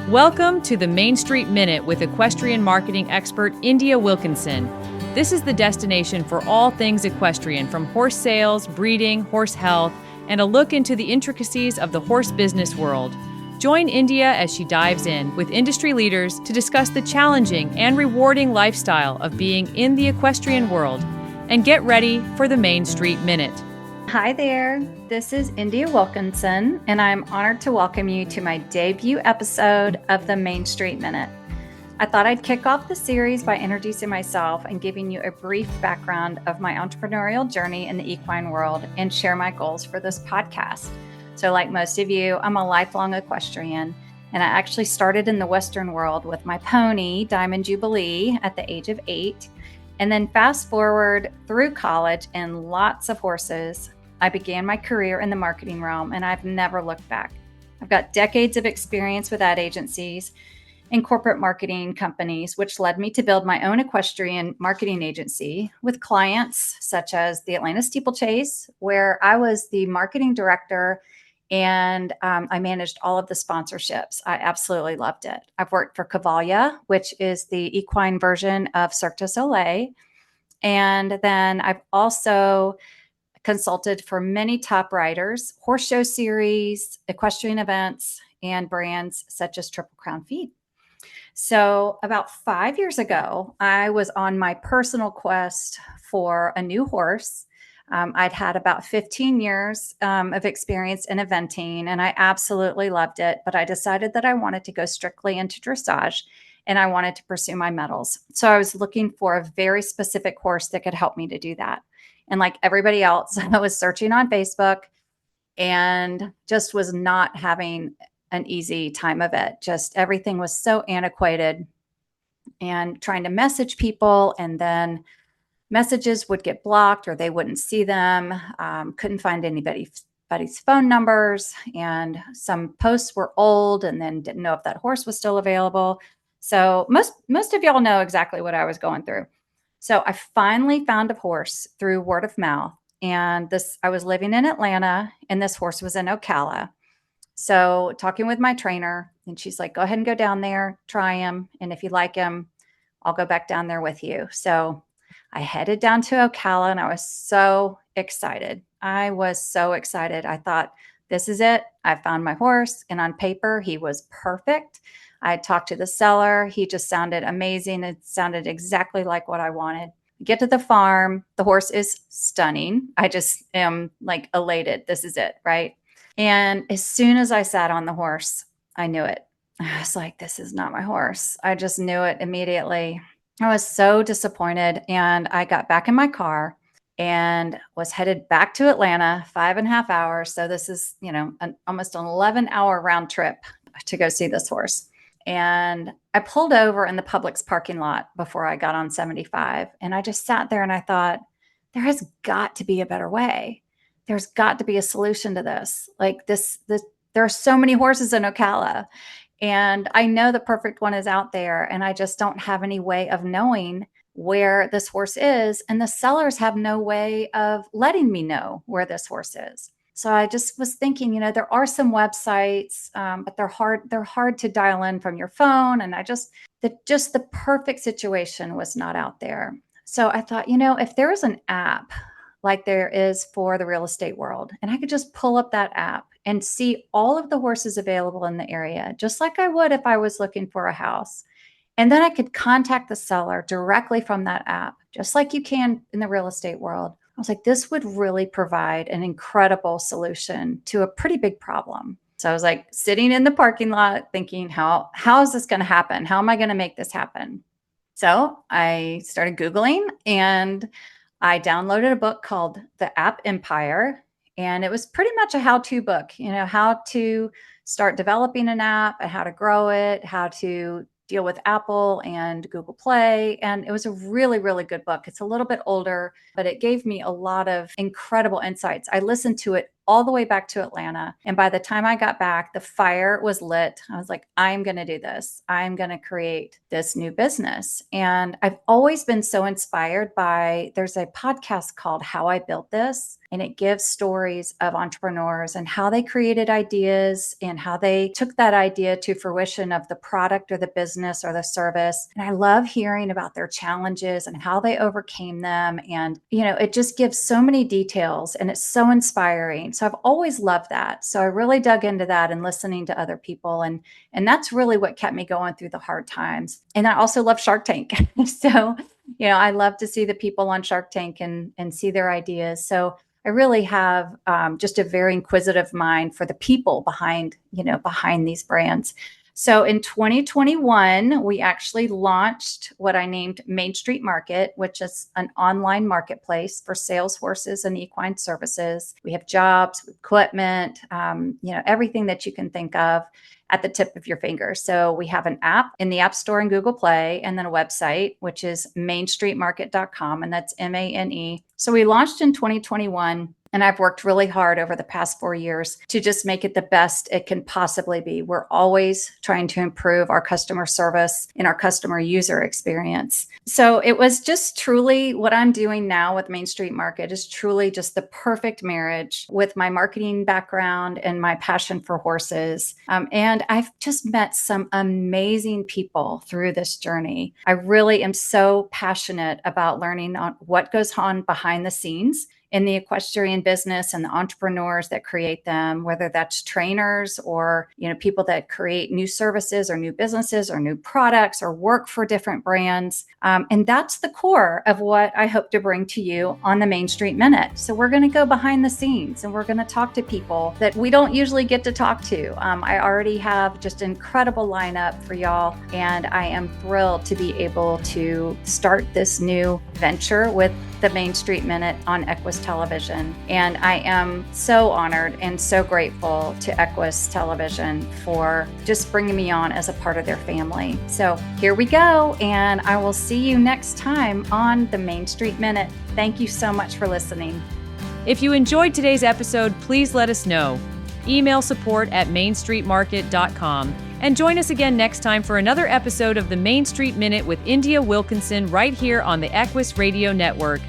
Welcome to the Main Street Minute with equestrian marketing expert India Wilkinson. This is the destination for all things equestrian, from horse sales, breeding, horse health, and a look into the intricacies of the horse business world. Join India as she dives in with industry leaders to discuss the challenging and rewarding lifestyle of being in the equestrian world. And get ready for the Main Street Minute. Hi there, this is India Wilkinson, and I'm honored to welcome you to my debut episode of the Main Street Minute. I thought I'd kick off the series by introducing myself and giving you a brief background of my entrepreneurial journey in the equine world and share my goals for this podcast. So like most of you, I'm a lifelong equestrian, and I actually started in the Western world with my pony, Diamond Jubilee, at the age of 8. And then fast forward through college and lots of horses, I began my career in the marketing realm, and I've never looked back. I've got decades of experience with ad agencies and corporate marketing companies, which led me to build my own equestrian marketing agency with clients such as the Atlanta Steeplechase, where I was the marketing director and I managed all of the sponsorships. I absolutely loved it. I've worked for Cavalia, which is the equine version of Cirque du Soleil. And then I've also consulted for many top riders, horse show series, equestrian events, and brands such as Triple Crown Feed. So about 5 years ago, I was on my personal quest for a new horse. I'd had about 15 years of experience in eventing, and I absolutely loved it. But I decided that I wanted to go strictly into dressage, and I wanted to pursue my medals. So I was looking for a very specific horse that could help me to do that. And like everybody else, I was searching on Facebook and just was not having an easy time of it. Just everything was so antiquated, and trying to message people, and then messages would get blocked or they wouldn't see them. Couldn't find anybody's phone numbers, and some posts were old and then didn't know if that horse was still available. So most of y'all know exactly what I was going through. So I finally found a horse through word of mouth, and I was living in Atlanta, and this horse was in Ocala. So talking with my trainer, and she's like, go ahead and go down there, try him. And if you like him, I'll go back down there with you. So I headed down to Ocala, and I was so excited. I was so excited. I thought, this is it. I found my horse. And on paper, he was perfect. I talked to the seller. He just sounded amazing. It sounded exactly like what I wanted. Get to the farm. The horse is stunning. I just am like elated. This is it, right? And as soon as I sat on the horse, I knew it. I was like, this is not my horse. I just knew it immediately. I was so disappointed. And I got back in my car and was headed back to Atlanta, 5.5 hours. So this is, almost an 11-hour round trip to go see this horse. And I pulled over in the Publix parking lot before I got on 75. And I just sat there and I thought, there has got to be a better way. There's got to be a solution to this. Like this, there are so many horses in Ocala, and I know the perfect one is out there, and I just don't have any way of knowing where this horse is. And the sellers have no way of letting me know where this horse is. So I just was thinking, there are some websites, but they're hard to dial in from your phone. And the perfect situation was not out there. So I thought, if there was an app like there is for the real estate world, and I could just pull up that app and see all of the horses available in the area, just like I would if I was looking for a house. And then I could contact the seller directly from that app, just like you can in the real estate world. I was like, this would really provide an incredible solution to a pretty big problem. So I was like sitting in the parking lot thinking, how is this going to happen? How am I going to make this happen? So I started Googling, and I downloaded a book called The App Empire. And it was pretty much a how-to book, how to start developing an app and how to grow it, how to deal with Apple and Google Play. And it was a really, really good book. It's a little bit older, but it gave me a lot of incredible insights. I listened to it all the way back to Atlanta. And by the time I got back, the fire was lit. I was like, I'm going to do this. I'm going to create this new business. And I've always been so inspired by, there's a podcast called How I Built This, and it gives stories of entrepreneurs and how they created ideas and how they took that idea to fruition of the product or the business or the service. And I love hearing about their challenges and how they overcame them. And, it just gives so many details and it's so inspiring. So I've always loved that. So I really dug into that and listening to other people. And that's really what kept me going through the hard times. And I also love Shark Tank. So, I love to see the people on Shark Tank and see their ideas. So I really have just a very inquisitive mind for the people behind these brands. So in 2021, we actually launched what I named Main Street Market, which is an online marketplace for sales horses and equine services. We have jobs, equipment, everything that you can think of at the tip of your finger. So we have an app in the App Store and Google Play, and then a website, which is mainstreetmarket.com, and that's MANE. So we launched in 2021. And I've worked really hard over the past 4 years to just make it the best it can possibly be. We're always trying to improve our customer service and our customer user experience. So it was just truly what I'm doing now with Main Street Market is truly just the perfect marriage with my marketing background and my passion for horses. And I've just met some amazing people through this journey. I really am so passionate about learning on what goes on behind the scenes in the equestrian business and the entrepreneurs that create them, whether that's trainers or, people that create new services or new businesses or new products or work for different brands. And that's the core of what I hope to bring to you on the Main Street Minute. So we're going to go behind the scenes and we're going to talk to people that we don't usually get to talk to. I already have just an incredible lineup for y'all, and I am thrilled to be able to start this new venture with the Main Street Minute on Equus Television. And I am so honored and so grateful to Equus Television for just bringing me on as a part of their family. So here we go, and I will see you next time on the Main Street Minute. Thank you so much for listening. If you enjoyed today's episode, please let us know. Email support@mainstreetmarket.com. And join us again next time for another episode of the Main Street Minute with India Wilkinson right here on the Equus Radio Network.